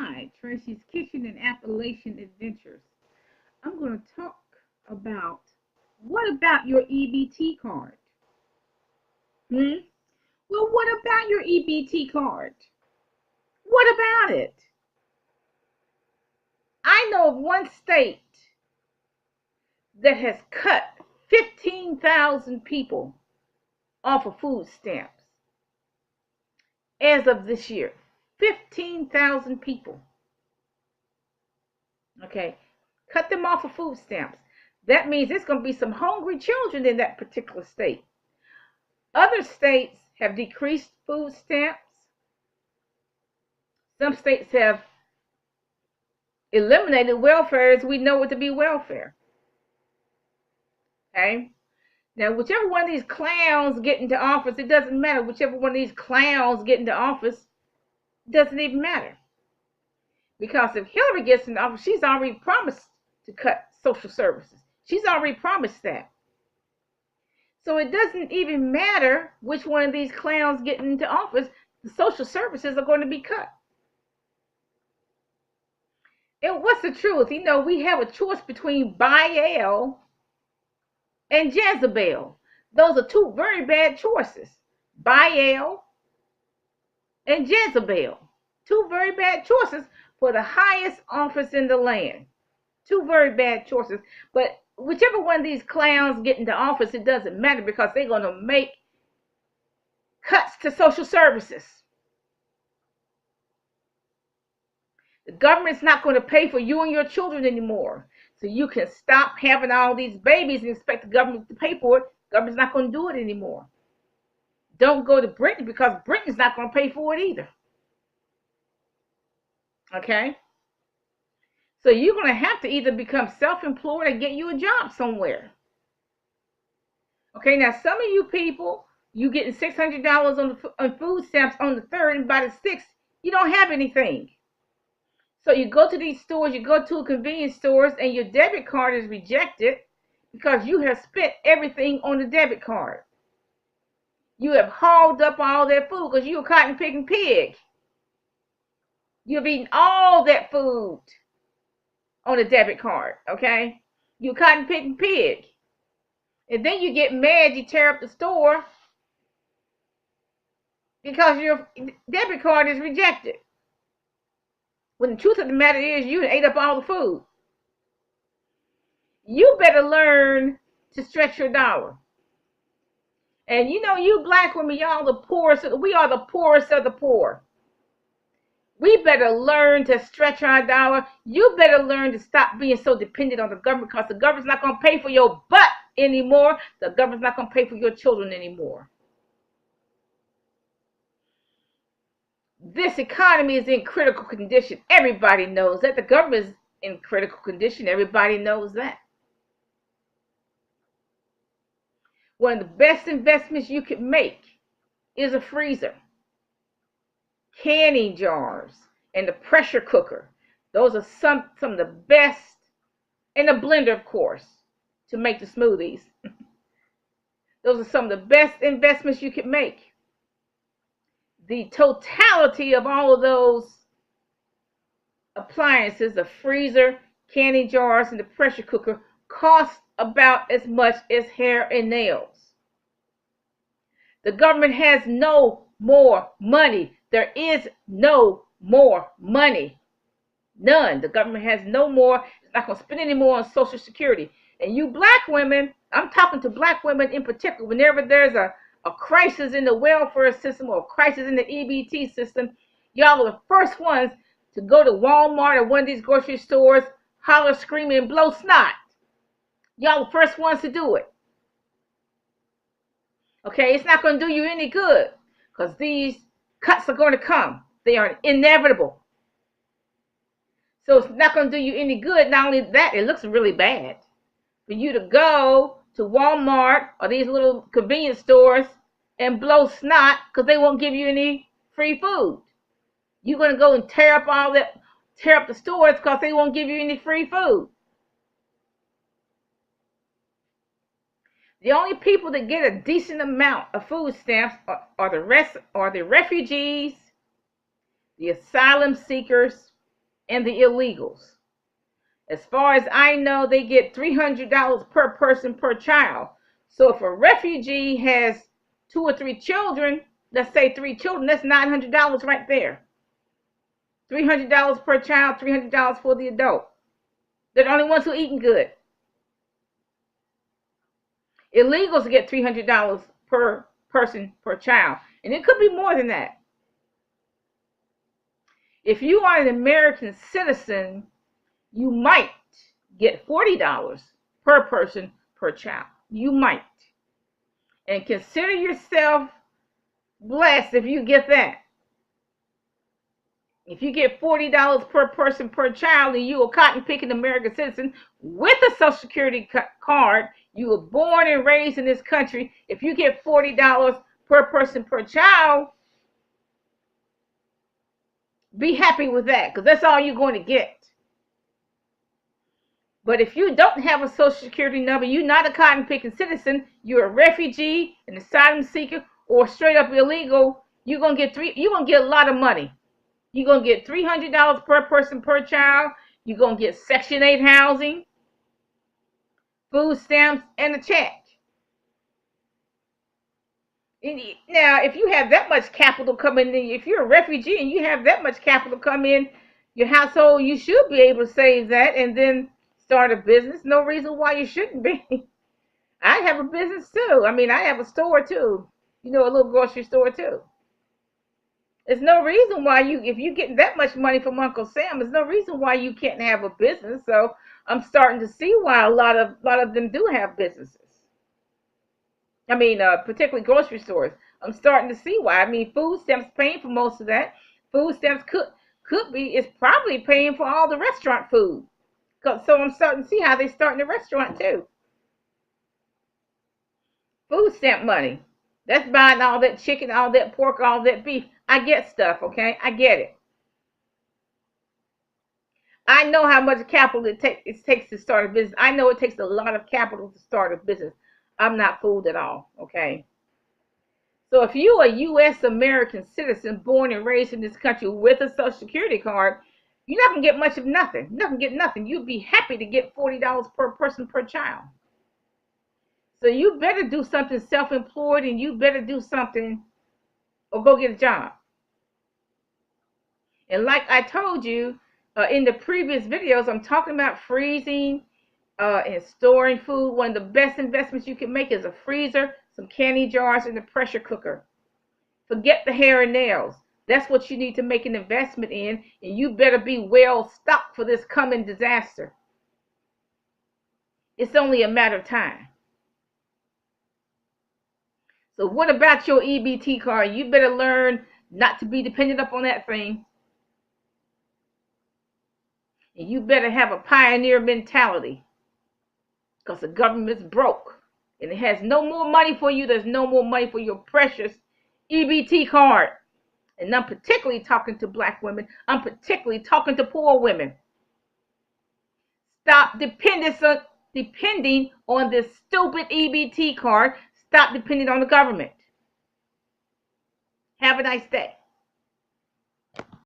Hi, Tracy's Kitchen and Appalachian Adventures. I'm going to talk about what about your EBT card? Hmm? Well, what about your EBT card? What about it? I know of one state that has cut 15,000 people off of food stamps as of this year. 15,000 people. Okay, cut them off of food stamps. That means there's going to be some hungry children in that particular state. Other states have decreased food stamps. Some states have eliminated welfare as we know it to be welfare. Okay? Now, whichever one of these clowns get into office, it doesn't matter. Whichever one of these clowns get into office, it doesn't even matter. Because if Hillary gets into office, she's already promised to cut social services. She's already promised that. So it doesn't even matter which one of these clowns get into office, the social services are going to be cut. And what's the truth? You know, we have a choice between Baal and Jezebel. Those are two very bad choices. Baal and Jezebel. Two very bad choices for the highest office in the land. Two very bad choices. But whichever one of these clowns get into office, it doesn't matter because they're going to make cuts to social services. The government's not going to pay for you and your children anymore. So you can stop having all these babies and expect the government to pay for it. The government's not going to do it anymore. Don't go to Britain because Britain's not going to pay for it either. Okay? So you're going to have to either become self-employed or get you a job somewhere. Okay, now some of you people, you getting $600 on food stamps on the 3rd, and by the 6th, you don't have anything. So you go to these stores, you go to convenience stores, and your debit card is rejected because you have spent everything on the debit card. You have hauled up all that food because you're a cotton picking pig. You've eaten all that food on the debit card, okay? You're a cotton picking pig. And then you get mad, you tear up the store because your debit card is rejected. When the truth of the matter is you ate up all the food. You better learn to stretch your dollar. And you know, you black women, y'all the poorest. We are the poorest of the poor. We better learn to stretch our dollar. You better learn to stop being so dependent on the government because the government's not going to pay for your butt anymore. The government's not going to pay for your children anymore. This economy is in critical condition. Everybody knows that. The government is in critical condition. Everybody knows that. One of the best investments you could make is a freezer, canning jars, and the pressure cooker. Those are some of the best, and a blender, of course, to make the smoothies. Those are some of the best investments you could make. The totality of all of those appliances, the freezer, canning jars, and the pressure cooker, cost about as much as hair and nails. The government has no more money. There is no more money. None. The government has no more. It's not going to spend any more on Social Security. And you black women, I'm talking to black women in particular, whenever there's a crisis in the welfare system or a crisis in the EBT system, y'all are the first ones to go to Walmart or one of these grocery stores, holler, scream, and blow snot. Y'all the first ones to do it. Okay, it's not going to do you any good because these cuts are going to come. They are inevitable. So it's not going to do you any good. Not only that, it looks really bad for you to go to Walmart or these little convenience stores and blow snot because they won't give you any free food. You're going to go and tear up the stores because they won't give you any free food. The only people that get a decent amount of food stamps are the refugees, the asylum seekers, and the illegals. As far as I know, they get $300 per person per child. So if a refugee has 2 or 3 children, let's say 3 children, that's $900 right there. $300 per child, $300 for the adult. They're the only ones who are eating good. Illegals get $300 per person per child, and it could be more than that. If you are an American citizen, you might get $40 per person per child. You might. And consider yourself blessed if you get that. If you get $40 per person per child and you're a cotton picking American citizen with a Social Security card, you were born and raised in this country, if you get $40 per person per child, be happy with that, because that's all you're going to get. But if you don't have a Social Security number, you're not a cotton picking citizen, you're a refugee, an asylum seeker, or straight up illegal, you're gonna get a lot of money. You're gonna get $300 per person per child. You're gonna get Section 8 housing, food stamps, and a check. Now, if you have that much capital coming in, if you're a refugee and you have that much capital come in your household, you should be able to save that and then start a business. No reason why you shouldn't be. I have a business too. I mean, I have a store too. A little grocery store too. There's no reason why if you get that much money from Uncle Sam, there's no reason why you can't have a business. So I'm starting to see why a lot of them do have businesses. I mean, particularly grocery stores. I'm starting to see why. I mean, food stamps paying for most of that. Food stamps is probably paying for all the restaurant food. So I'm starting to see how they start in the restaurant too. Food stamp money. That's buying all that chicken, all that pork, all that beef. I get stuff, okay? I get it. I know how much capital it takes to start a business. I know it takes a lot of capital to start a business. I'm not fooled at all, okay? So if you're a U.S. American citizen born and raised in this country with a Social Security card, you're not going to get much of nothing. You're not going to get nothing. You'd be happy to get $40 per person per child. So you better do something self-employed, and you better do something or go get a job. And like I told you in the previous videos, I'm talking about freezing and storing food. One of the best investments you can make is a freezer, some candy jars, and a pressure cooker. Forget the hair and nails. That's what you need to make an investment in, and you better be well stocked for this coming disaster. It's only a matter of time. So what about your EBT card? You better learn not to be dependent upon that thing. And you better have a pioneer mentality, because the government's broke and it has no more money for you. There's no more money for your precious EBT card. And I'm particularly talking to black women. I'm particularly talking to poor women. Stop depending on this stupid EBT card. Stop depending on the government. Have a nice day.